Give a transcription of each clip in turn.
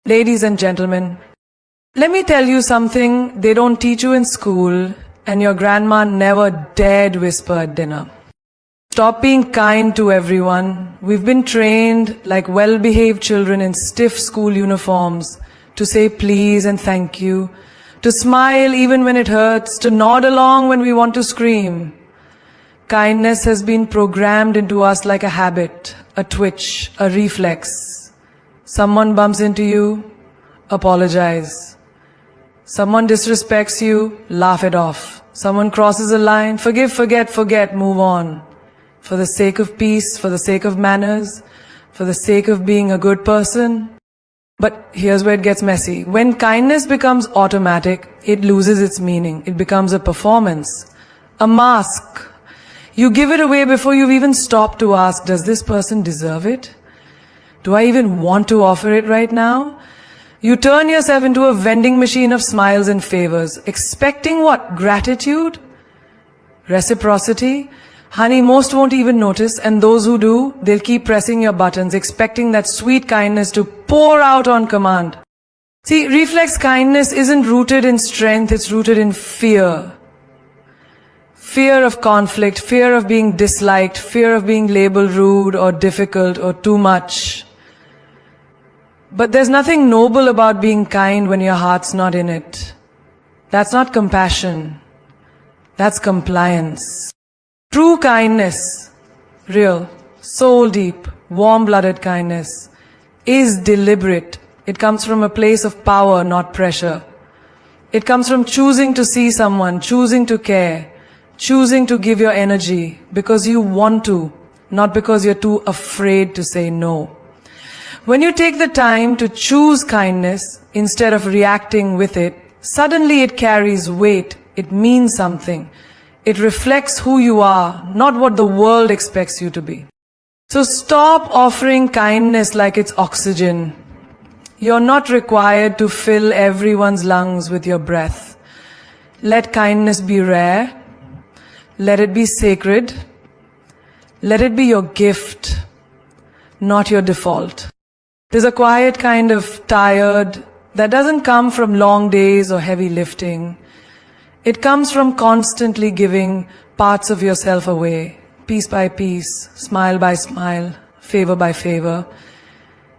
Ladies and gentlemen, let me tell you something they don't teach you in school and your grandma never dared whisper at dinner. Stop being kind to everyone. We've been trained like well-behaved children in stiff school uniforms to say please and thank you, to smile even when it hurts, to nod along when we want to scream. Kindness has been programmed into us like a habit, a twitch, a reflex. Someone bumps into you, apologize. Someone disrespects you, laugh it off. Someone crosses a line, forgive, forget, move on. For the sake of peace, for the sake of manners, for the sake of being a good person. But here's where it gets messy. When kindness becomes automatic, it loses its meaning. It becomes a performance, a mask. You give it away before you've even stopped to ask, does this person deserve it? Do I even want to offer it right now? You turn yourself into a vending machine of smiles and favors, expecting what? Gratitude? Reciprocity? Honey, most won't even notice, and those who do, they'll keep pressing your buttons, expecting that sweet kindness to pour out on command. See, reflex kindness isn't rooted in strength, it's rooted in fear. Fear of conflict, fear of being disliked, fear of being labeled rude or difficult or too much. But there's nothing noble about being kind when your heart's not in it. That's not compassion. That's compliance. True kindness, real, soul deep, warm-blooded kindness, is deliberate. It comes from a place of power, not pressure. It comes from choosing to see someone, choosing to care, choosing to give your energy because you want to, not because you're too afraid to say no. When you take the time to choose kindness instead of reacting with it, suddenly it carries weight. It means something. It reflects who you are, not what the world expects you to be. So stop offering kindness like it's oxygen. You're not required to fill everyone's lungs with your breath. Let kindness be rare. Let it be sacred. Let it be your gift, not your default. There's a quiet kind of tired that doesn't come from long days or heavy lifting. It comes from constantly giving parts of yourself away, piece by piece, smile by smile, favor by favor.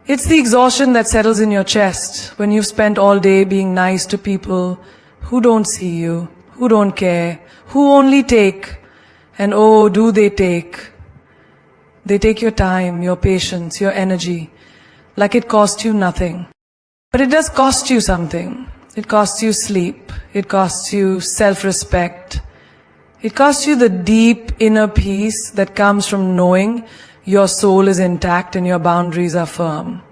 It's the exhaustion that settles in your chest when you've spent all day being nice to people who don't see you, who don't care, who only take. And oh, do they take? They take your time, your patience, your energy, like it cost you nothing. But it does cost you something. It costs you sleep. It costs you self-respect. It costs you the deep inner peace that comes from knowing your soul is intact and your boundaries are firm.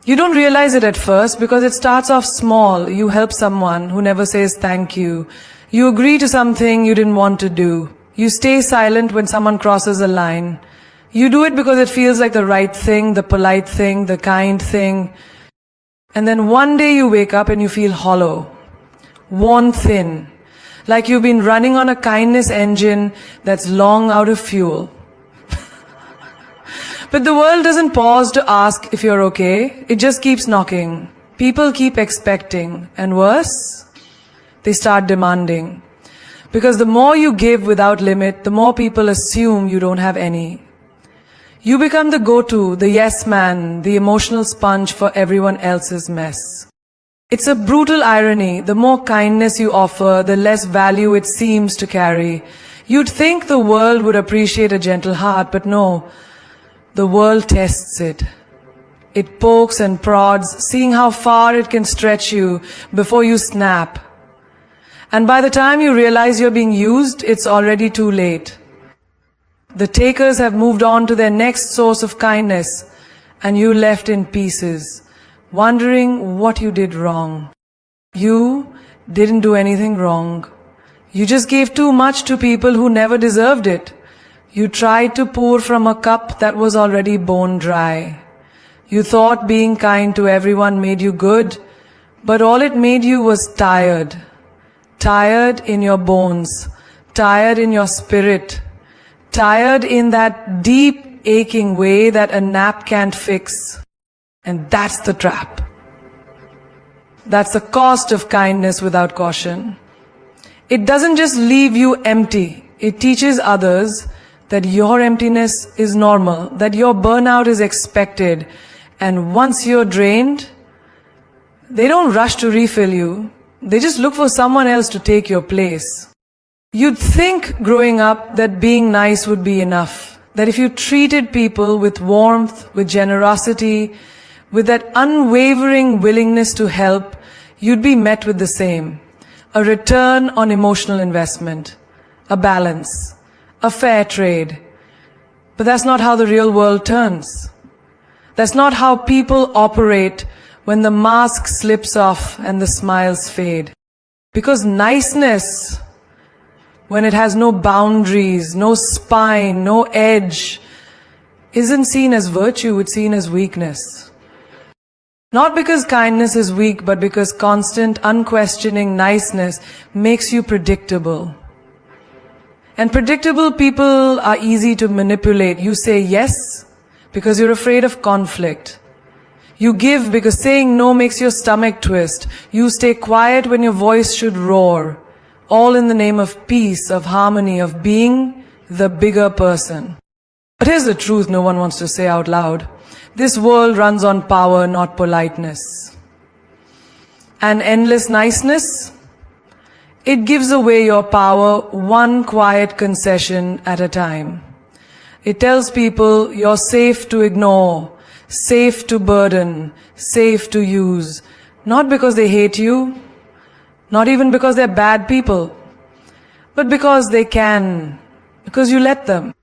You don't realize it at first because it starts off small. You help someone who never says thank you. You agree to something you didn't want to do. You stay silent when someone crosses a line. You do it because it feels like the right thing, the polite thing, the kind thing. And then one day you wake up and you feel hollow, worn thin, like you've been running on a kindness engine that's long out of fuel. But the world doesn't pause to ask if you're okay. It just keeps knocking. People keep expecting. And worse, they start demanding. Because the more you give without limit, the more people assume you don't have any. You become the go-to, the yes man, the emotional sponge for everyone else's mess. It's a brutal irony. The more kindness you offer, the less value it seems to carry. You'd think the world would appreciate a gentle heart, but no. The world tests it. It pokes and prods, seeing how far it can stretch you before you snap. And by the time you realize you're being used, it's already too late. The takers have moved on to their next source of kindness, and you left in pieces, wondering what you did wrong. You didn't do anything wrong. You just gave too much to people who never deserved it. You tried to pour from a cup that was already bone dry. You thought being kind to everyone made you good, but all it made you was tired. Tired in your bones, tired in your spirit, tired in that deep aching way that a nap can't fix. And that's the trap. That's the cost of kindness without caution. It doesn't just leave you empty. It teaches others that your emptiness is normal, that your burnout is expected, and once you're drained, they don't rush to refill you. They just look for someone else to take your place. You'd think growing up that being nice would be enough, that if you treated people with warmth, with generosity, with that unwavering willingness to help, you'd be met with the same. A return on emotional investment, a balance, a fair trade. But that's not how the real world turns. That's not how people operate when the mask slips off and the smiles fade. Because niceness, when it has no boundaries, no spine, no edge, isn't seen as virtue, it's seen as weakness. Not because kindness is weak, but because constant, unquestioning niceness makes you predictable. And predictable people are easy to manipulate. You say yes because you're afraid of conflict. You give because saying no makes your stomach twist. You stay quiet when your voice should roar. All in the name of peace, of harmony, of being the bigger person. But here's the truth no one wants to say out loud. This world runs on power, not politeness. And endless niceness, it gives away your power one quiet concession at a time. It tells people you're safe to ignore, safe to burden, safe to use. Not because they hate you, not even because they're bad people, but because they can, because you let them.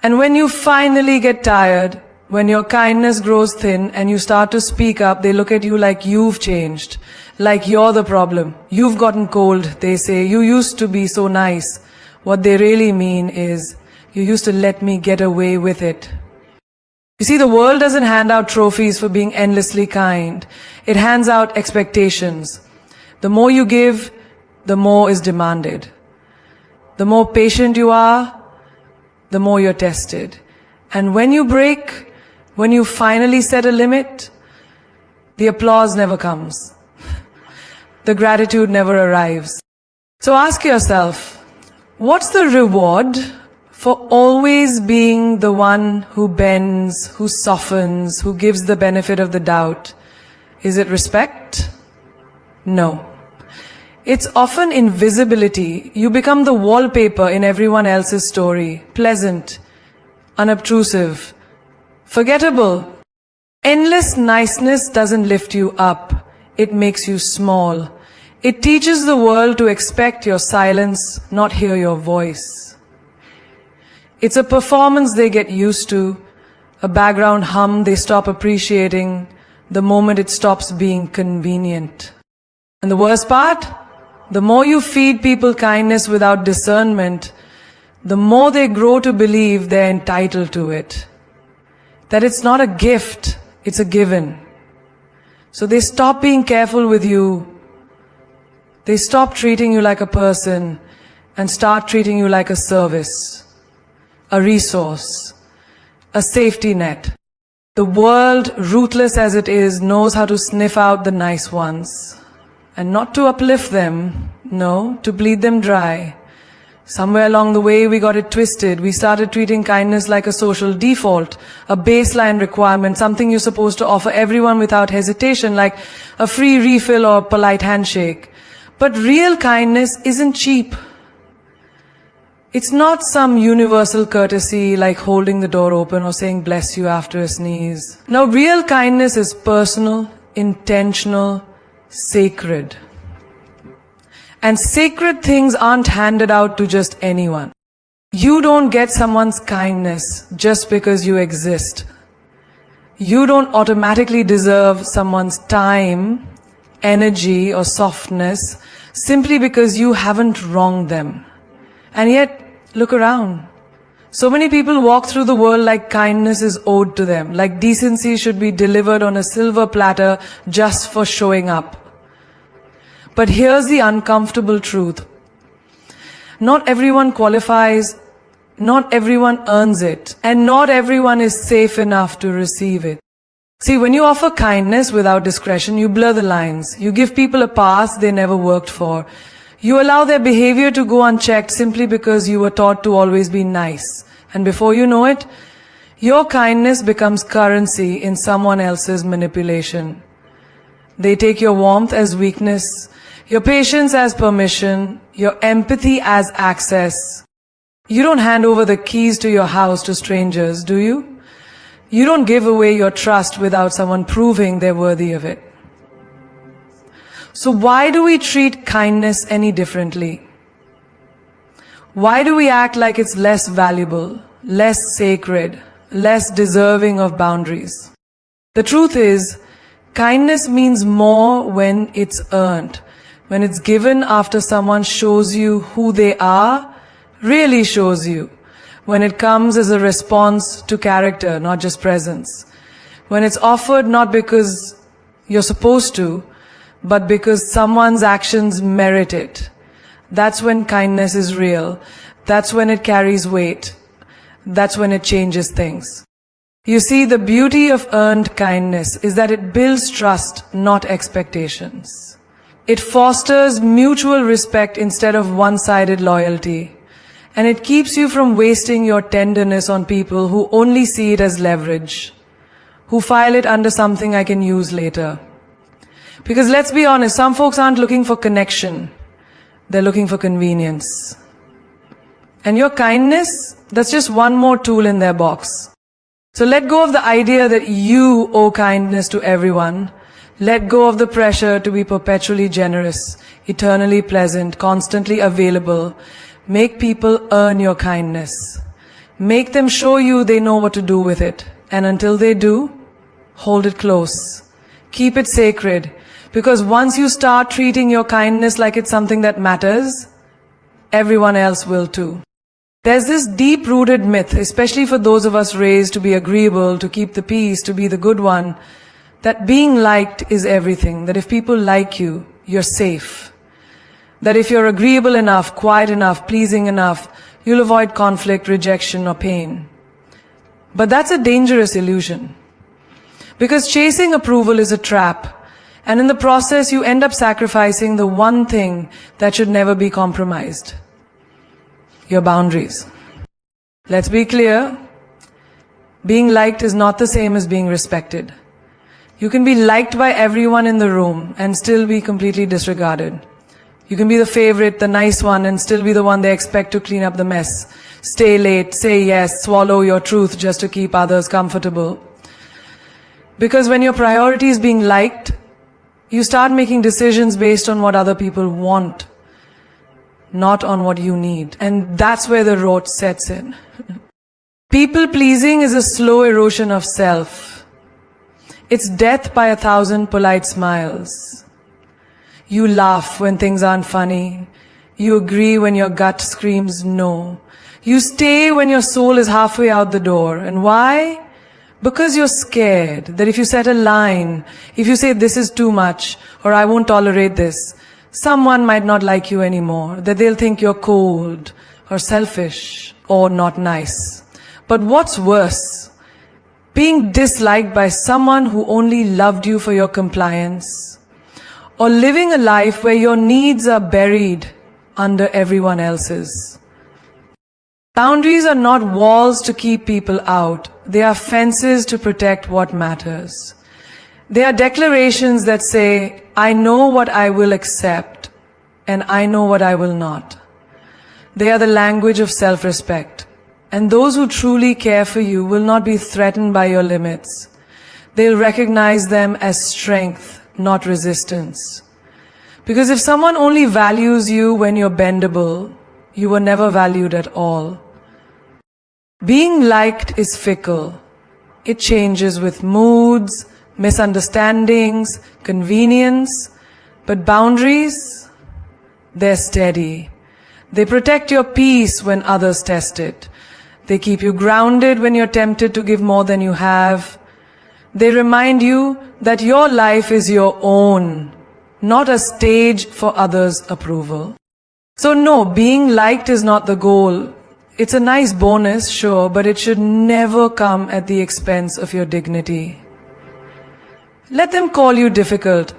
And when you finally get tired, when your kindness grows thin and you start to speak up, they look at you like you've changed, like you're the problem. You've gotten cold, they say. You used to be so nice. What they really mean is, you used to let me get away with it. You see, the world doesn't hand out trophies for being endlessly kind. It hands out expectations. The more you give, the more is demanded. The more patient you are, the more you're tested. And when you break, when you finally set a limit, the applause never comes. The gratitude never arrives. So ask yourself, what's the reward for always being the one who bends, who softens, who gives the benefit of the doubt? Is it respect? No. It's often invisibility. You become the wallpaper in everyone else's story. Pleasant, unobtrusive, forgettable. Endless niceness doesn't lift you up. It makes you small. It teaches the world to expect your silence, not hear your voice. It's a performance they get used to, a background hum they stop appreciating the moment it stops being convenient. And the worst part? The more you feed people kindness without discernment, the more they grow to believe they're entitled to it. That it's not a gift, it's a given. So they stop being careful with you. They stop treating you like a person and start treating you like a service, a resource, a safety net. The world, ruthless as it is, knows how to sniff out the nice ones. And not to uplift them, no, to bleed them dry. Somewhere along the way we got it twisted. We started treating kindness like a social default, a baseline requirement, something you're supposed to offer everyone without hesitation, like a free refill or a polite handshake. But real kindness isn't cheap. It's not some universal courtesy like holding the door open or saying bless you after a sneeze. No, real kindness is personal, intentional, sacred. And sacred things aren't handed out to just anyone. You don't get someone's kindness just because you exist. You don't automatically deserve someone's time, energy, or softness simply because you haven't wronged them. And yet, look around. So many people walk through the world like kindness is owed to them, like decency should be delivered on a silver platter just for showing up. But here's the uncomfortable truth. Not everyone qualifies, not everyone earns it, and not everyone is safe enough to receive it. See, when you offer kindness without discretion, you blur the lines. You give people a path they never worked for. You allow their behavior to go unchecked simply because you were taught to always be nice. And before you know it, your kindness becomes currency in someone else's manipulation. They take your warmth as weakness, your patience as permission, your empathy as access. You don't hand over the keys to your house to strangers, do you? You don't give away your trust without someone proving they're worthy of it. So why do we treat kindness any differently? Why do we act like it's less valuable, less sacred, less deserving of boundaries? The truth is, kindness means more when it's earned, when it's given after someone shows you who they are, really shows you. When it comes as a response to character, not just presence. When it's offered not because you're supposed to, but because someone's actions merit it. That's when kindness is real. That's when it carries weight. That's when it changes things. You see, the beauty of earned kindness is that it builds trust, not expectations. It fosters mutual respect instead of one-sided loyalty. And it keeps you from wasting your tenderness on people who only see it as leverage, who file it under something I can use later. Because let's be honest, some folks aren't looking for connection. They're looking for convenience. And your kindness, that's just one more tool in their box. So let go of the idea that you owe kindness to everyone. Let go of the pressure to be perpetually generous, eternally pleasant, constantly available. Make people earn your kindness. Make them show you they know what to do with it. And until they do, hold it close. Keep it sacred. Because once you start treating your kindness like it's something that matters, everyone else will too. There's this deep-rooted myth, especially for those of us raised to be agreeable, to keep the peace, to be the good one, that being liked is everything. That if people like you, you're safe. That if you're agreeable enough, quiet enough, pleasing enough, you'll avoid conflict, rejection, or pain. But that's a dangerous illusion. Because chasing approval is a trap. And in the process, you end up sacrificing the one thing that should never be compromised. Your boundaries. Let's be clear. Being liked is not the same as being respected. You can be liked by everyone in the room and still be completely disregarded. You can be the favorite, the nice one, and still be the one they expect to clean up the mess. Stay late, say yes, swallow your truth just to keep others comfortable. Because when your priority is being liked, you start making decisions based on what other people want, not on what you need. And that's where the rot sets in. People-pleasing is a slow erosion of self. It's death by 1,000 polite smiles. You laugh when things aren't funny. You agree when your gut screams no. You stay when your soul is halfway out the door. And why? Because you're scared that if you set a line, if you say this is too much, or I won't tolerate this, someone might not like you anymore, that they'll think you're cold, or selfish, or not nice. But what's worse? Being disliked by someone who only loved you for your compliance, or living a life where your needs are buried under everyone else's. Boundaries are not walls to keep people out. They are fences to protect what matters. They are declarations that say, I know what I will accept, and I know what I will not. They are the language of self-respect. And those who truly care for you will not be threatened by your limits. They'll recognize them as strength, not resistance. Because if someone only values you when you're bendable, you were never valued at all. Being liked is fickle. It changes with moods, misunderstandings, convenience. But boundaries, they're steady. They protect your peace when others test it. They keep you grounded when you're tempted to give more than you have. They remind you that your life is your own, not a stage for others' approval. So no, being liked is not the goal. It's a nice bonus, sure, but it should never come at the expense of your dignity. Let them call you difficult.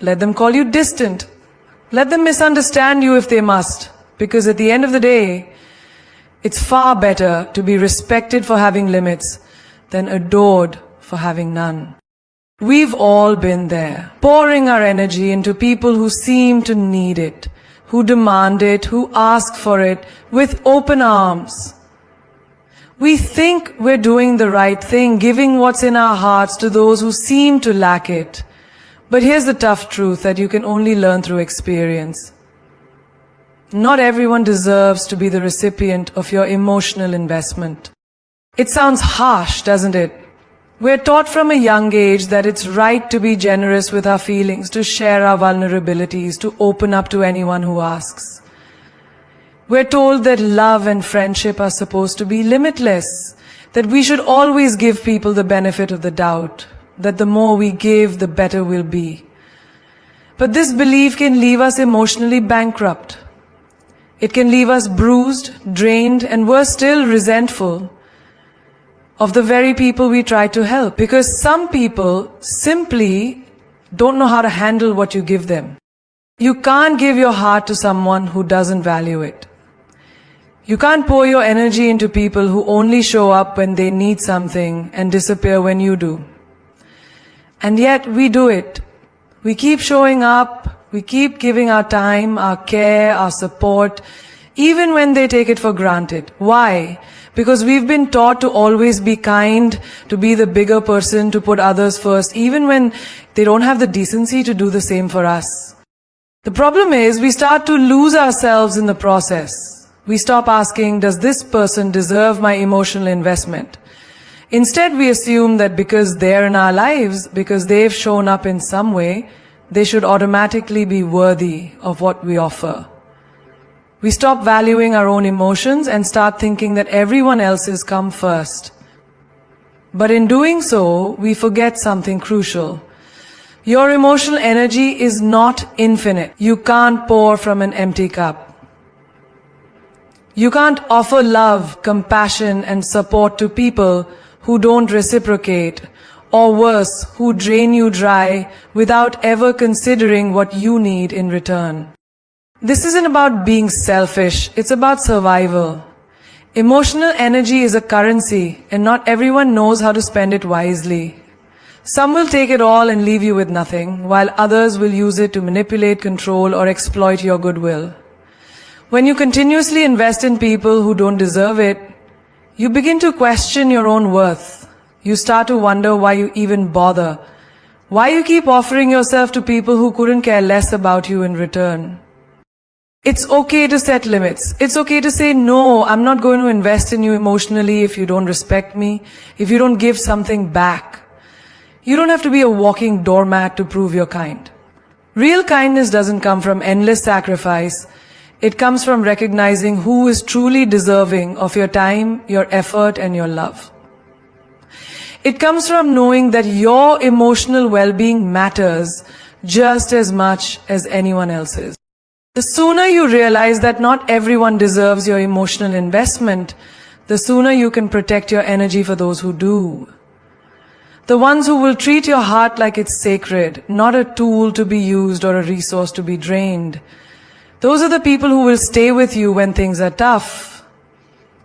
Let them call you distant. Let them misunderstand you if they must. Because at the end of the day, it's far better to be respected for having limits than adored for having none. We've all been there, pouring our energy into people who seem to need it, who demand it, who ask for it with open arms. We think we're doing the right thing, giving what's in our hearts to those who seem to lack it. But here's the tough truth that you can only learn through experience. Not everyone deserves to be the recipient of your emotional investment. It sounds harsh, doesn't it? We're taught from a young age that it's right to be generous with our feelings, to share our vulnerabilities, to open up to anyone who asks. We're told that love and friendship are supposed to be limitless, that we should always give people the benefit of the doubt, that the more we give, the better we'll be. But this belief can leave us emotionally bankrupt. It can leave us bruised, drained, and worse still, resentful of the very people we try to help. Because some people simply don't know how to handle what you give them. You can't give your heart to someone who doesn't value it. You can't pour your energy into people who only show up when they need something and disappear when you do. And yet we do it. We keep showing up. We keep giving our time, our care, our support, even when they take it for granted. Why? Because we've been taught to always be kind, to be the bigger person, to put others first, even when they don't have the decency to do the same for us. The problem is we start to lose ourselves in the process. We stop asking, does this person deserve my emotional investment? Instead, we assume that because they're in our lives, because they've shown up in some way, they should automatically be worthy of what we offer. We stop valuing our own emotions and start thinking that everyone else's come first. But in doing so, we forget something crucial. Your emotional energy is not infinite. You can't pour from an empty cup. You can't offer love, compassion, and support to people who don't reciprocate, or worse, who drain you dry without ever considering what you need in return. This isn't about being selfish, it's about survival. Emotional energy is a currency, and not everyone knows how to spend it wisely. Some will take it all and leave you with nothing, while others will use it to manipulate, control, or exploit your goodwill. When you continuously invest in people who don't deserve it, you begin to question your own worth. You start to wonder why you even bother, why you keep offering yourself to people who couldn't care less about you in return. It's okay to set limits. It's okay to say, no, I'm not going to invest in you emotionally if you don't respect me, if you don't give something back. You don't have to be a walking doormat to prove you're kind. Real kindness doesn't come from endless sacrifice. It comes from recognizing who is truly deserving of your time, your effort, and your love. It comes from knowing that your emotional well-being matters just as much as anyone else's. The sooner you realize that not everyone deserves your emotional investment, the sooner you can protect your energy for those who do. The ones who will treat your heart like it's sacred, not a tool to be used or a resource to be drained. Those are the people who will stay with you when things are tough.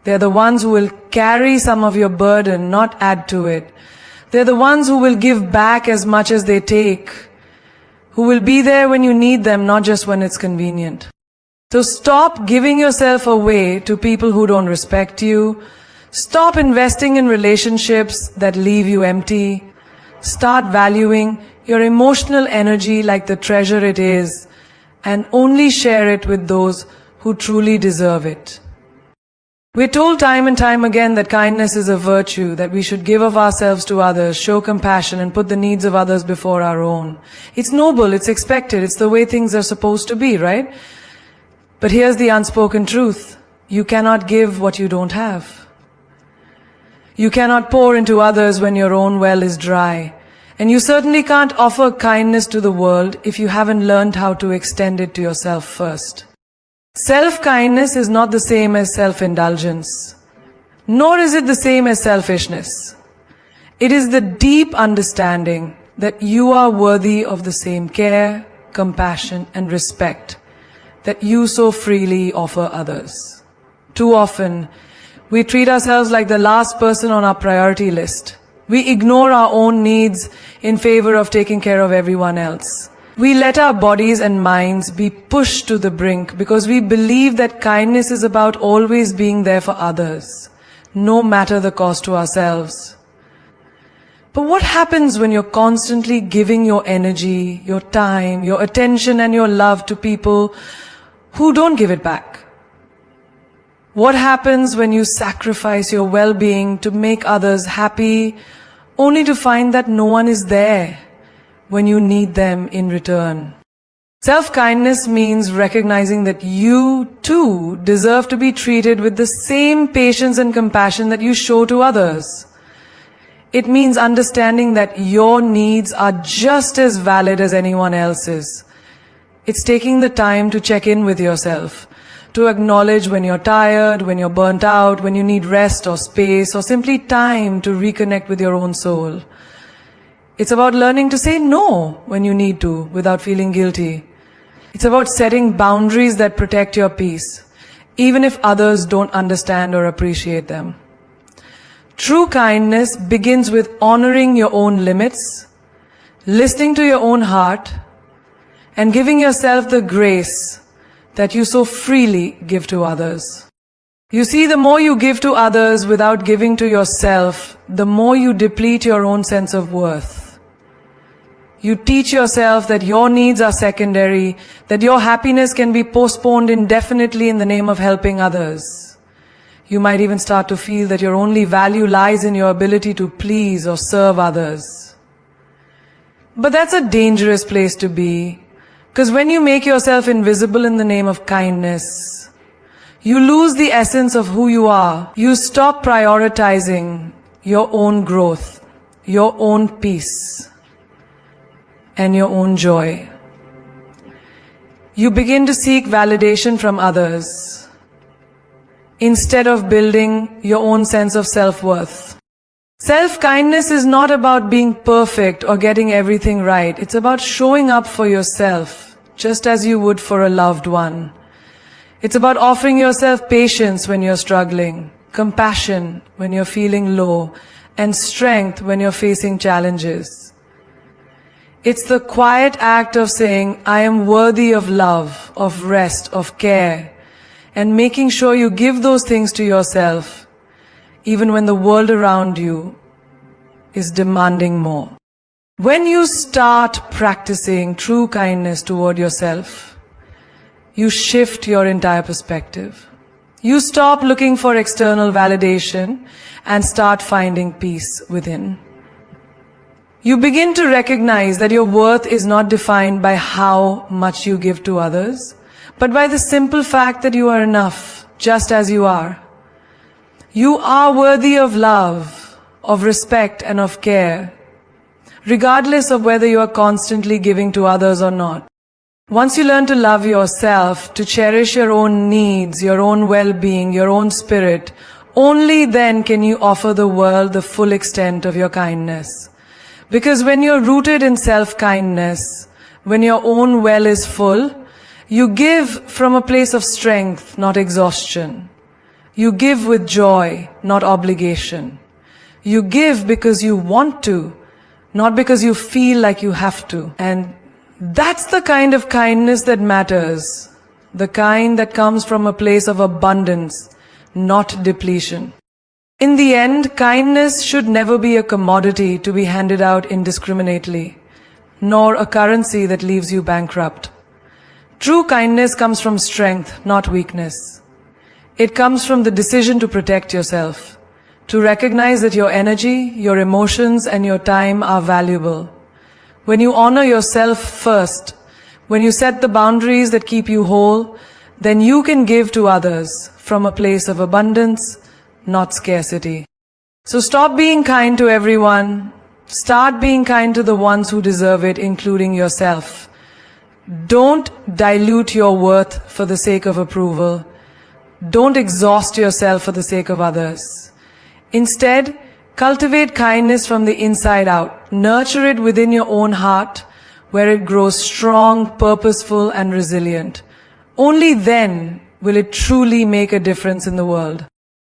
They're the ones who will carry some of your burden, not add to it. They're the ones who will give back as much as they take, who will be there when you need them, not just when it's convenient. So stop giving yourself away to people who don't respect you. Stop investing in relationships that leave you empty. Start valuing your emotional energy like the treasure it is, and only share it with those who truly deserve it. We're told time and time again that kindness is a virtue, that we should give of ourselves to others, show compassion, and put the needs of others before our own. It's noble, it's expected, it's the way things are supposed to be, right? But here's the unspoken truth. You cannot give what you don't have. You cannot pour into others when your own well is dry. And you certainly can't offer kindness to the world if you haven't learned how to extend it to yourself first. Self-kindness is not the same as self-indulgence, nor is it the same as selfishness. It is the deep understanding that you are worthy of the same care, compassion, and respect that you so freely offer others. Too often, we treat ourselves like the last person on our priority list. We ignore our own needs in favor of taking care of everyone else. We let our bodies and minds be pushed to the brink because we believe that kindness is about always being there for others, no matter the cost to ourselves. But what happens when you're constantly giving your energy, your time, your attention, and your love to people who don't give it back? What happens when you sacrifice your well-being to make others happy, only to find that no one is there when you need them in return? Self-kindness means recognizing that you too deserve to be treated with the same patience and compassion that you show to others. It means understanding that your needs are just as valid as anyone else's. It's taking the time to check in with yourself, to acknowledge when you're tired, when you're burnt out, when you need rest or space, or simply time to reconnect with your own soul. It's about learning to say no when you need to without feeling guilty. It's about setting boundaries that protect your peace, even if others don't understand or appreciate them. True kindness begins with honoring your own limits, listening to your own heart, and giving yourself the grace that you so freely give to others. You see, the more you give to others without giving to yourself, the more you deplete your own sense of worth. You teach yourself that your needs are secondary, that your happiness can be postponed indefinitely in the name of helping others. You might even start to feel that your only value lies in your ability to please or serve others. But that's a dangerous place to be, because when you make yourself invisible in the name of kindness, you lose the essence of who you are. You stop prioritizing your own growth, your own peace, and your own joy. You begin to seek validation from others instead of building your own sense of self-worth. Self-kindness is not about being perfect or getting everything right. It's about showing up for yourself, just as you would for a loved one. It's about offering yourself patience when you're struggling, compassion when you're feeling low, and strength when you're facing challenges. It's the quiet act of saying, I am worthy of love, of rest, of care, and making sure you give those things to yourself, even when the world around you is demanding more. When you start practicing true kindness toward yourself, you shift your entire perspective. You stop looking for external validation and start finding peace within. You begin to recognize that your worth is not defined by how much you give to others, but by the simple fact that you are enough, just as you are. You are worthy of love, of respect, and of care, regardless of whether you are constantly giving to others or not. Once you learn to love yourself, to cherish your own needs, your own well-being, your own spirit, only then can you offer the world the full extent of your kindness. Because when you're rooted in self-kindness, when your own well is full, you give from a place of strength, not exhaustion. You give with joy, not obligation. You give because you want to, not because you feel like you have to. And that's the kind of kindness that matters. The kind that comes from a place of abundance, not depletion. In the end, kindness should never be a commodity to be handed out indiscriminately, nor a currency that leaves you bankrupt. True kindness comes from strength, not weakness. It comes from the decision to protect yourself, to recognize that your energy, your emotions, and your time are valuable. When you honor yourself first, when you set the boundaries that keep you whole, then you can give to others from a place of abundance, not scarcity. So stop being kind to everyone. Start being kind to the ones who deserve it, including yourself. Don't dilute your worth for the sake of approval. Don't exhaust yourself for the sake of others. Instead, Cultivate kindness from the inside out. Nurture it within your own heart, where it grows strong, purposeful, and resilient. Only then will it truly make a difference in the world.